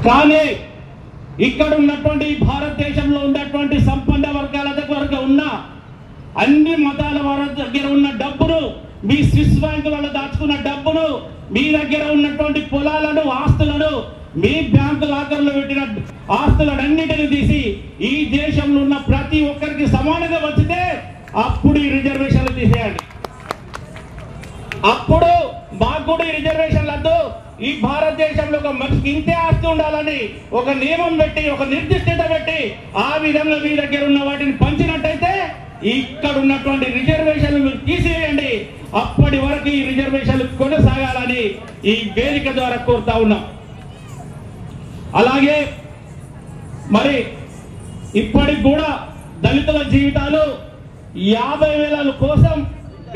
కానీ ఇక్కడ ఉన్నటువంటి భారతదేశంలో ఉన్నటువంటి సంపన్న వర్గాల దగ్గర ఉన్న అన్ని మతాల వారి దగ్గర ఉన్న డబ్బును, మీ స్విస్ బ్యాంకులలో దాచుకున్న డబ్బును, మీ దగ్గర ఉన్నటువంటి పొలాలను, ఆస్తులను, మీ బ్యాంకు లాకర్లో పెట్టిన ఆస్తులన్నిటిని తీసి ఈ దేశంలో ఉన్న ప్రతి ఒక్కరికి సమానంగా వచ్చితే అప్పుడు ఈ రిజర్వేషన్లు తీసేయండి. అప్పుడు మాకు కూడా ఈ రిజర్వేషన్లు వద్దు, ఈ భారతదేశంలో ఒక మనిషికి ఇంతే ఆస్తి ఉండాలని ఒక నియమం పెట్టి, ఒక నిర్దిష్టత పెట్టి ఆ విధంగా మీ దగ్గర ఉన్న వాటిని పంచినట్టయితే ఇక్కడ ఉన్నటువంటి రిజర్వేషన్లు మీరు తీసేయండి. అప్పటి వరకు ఈ రిజర్వేషన్లు కొనసాగాలని ఈ వేదిక ద్వారా కోరుతా ఉన్నాం. అలాగే మరి ఇప్పటికి కూడా దళితుల జీవితాలు 50,000 కోసం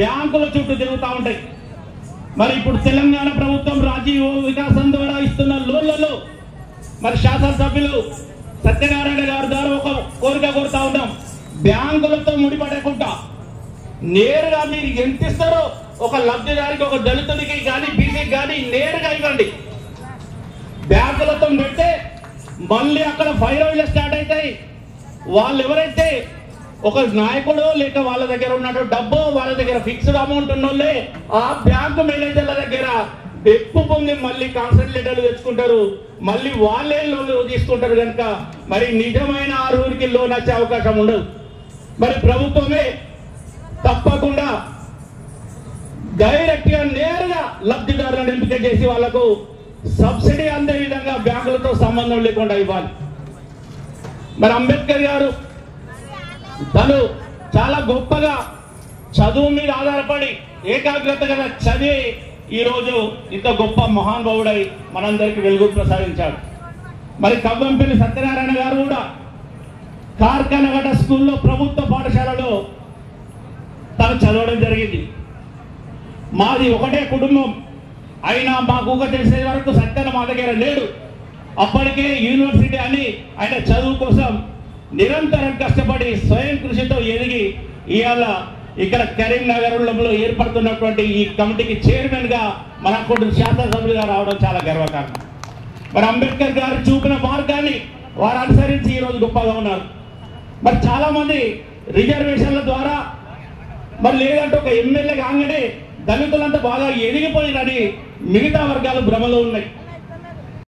బ్యాంకుల చుట్టూ తిరుగుతూ ఉంటాయి. మరి ఇప్పుడు తెలంగాణ ప్రభుత్వం రాజీవ్ వికాసం ద్వారా ఇస్తున్న లోన్లలో మరి శాసనసభ్యులు సత్యనారాయణ గారి ద్వారా ఒక కోరిక కోరుతా ఉన్నాం. బ్యాంకులతో ముడిపడకుండా నేరుగా మీరు ఎంత ఇస్తారో ఒక లబ్ధిదారికి, ఒక దళితుడికి కానీ బీసీకి కానీ నేరుగా ఇవ్వండి. బ్యాంకులతో పెడితే మళ్ళీ అక్కడ ఫైర్ స్టార్ట్ అవుతాయి. వాళ్ళు ఎవరైతే ఒక నాయకుడు లేక వాళ్ళ దగ్గర ఉన్నట్టు డబ్బు, వాళ్ళ దగ్గర ఫిక్స్డ్ అమౌంట్ ఉన్నోళ్ళే ఆ బ్యాంకు మేనేజర్ల దగ్గర ఎక్కువ పొంది మళ్ళీ కాన్సన్ట్రేటర్లు తెచ్చుకుంటారు, మళ్ళీ వాళ్ళే లోన్లు తీసుకుంటారు. కనుక మరి నిజమైన అర్హుడికి లోన్ వచ్చే అవకాశం ఉండదు. మరి ప్రభుత్వమే తప్పకుండా డైరెక్ట్ గా నేరుగా లబ్ధిదారులను ఎంపిక చేసి వాళ్లకు సబ్సిడీ అందే విధంగా బ్యాంకులతో సంబంధం లేకుండా ఇవ్వాలి. మరి అంబేద్కర్ గారు తను చాలా గొప్పగా చదువు మీద ఆధారపడి ఏకాగ్రతగా చదివి ఈరోజు ఇంత గొప్ప మహానుభావుడై మనందరికీ వెలుగు ప్రసాదించాడు. మరి కవ్వంపల్లి సత్యనారాయణ గారు కూడా కార్ఖానగడ్డ స్కూల్లో ప్రభుత్వ పాఠశాలలో తను చదవడం జరిగింది. మాది ఒకటే కుటుంబం అయినా మాకు తెలిసే వరకు సత్యన మా దగ్గర లేడు. అప్పటికే యూనివర్సిటీ అని ఆయన చదువు కోసం నిరంతరం కష్టపడి స్వయం కృషితో ఎదిగి ఇవాళ ఇక్కడ కరీంనగర్లో ఏర్పడుతున్నటువంటి ఈ కమిటీకి చైర్మన్ గా మన శాసనసభ్యులుగా రావడం చాలా గర్వకారణం. మరి అంబేద్కర్ గారు చూపిన మార్గాన్ని వారు అనుసరించి ఈరోజు గొప్పగా ఉన్నారు. మరి చాలా మంది రిజర్వేషన్ల ద్వారా మరి లేదంటే ఒక ఎమ్మెల్యే కాగానే దళితులంతా బాగా ఎదిగిపోయినని మిగతా వర్గాలు భ్రమలో ఉన్నాయి.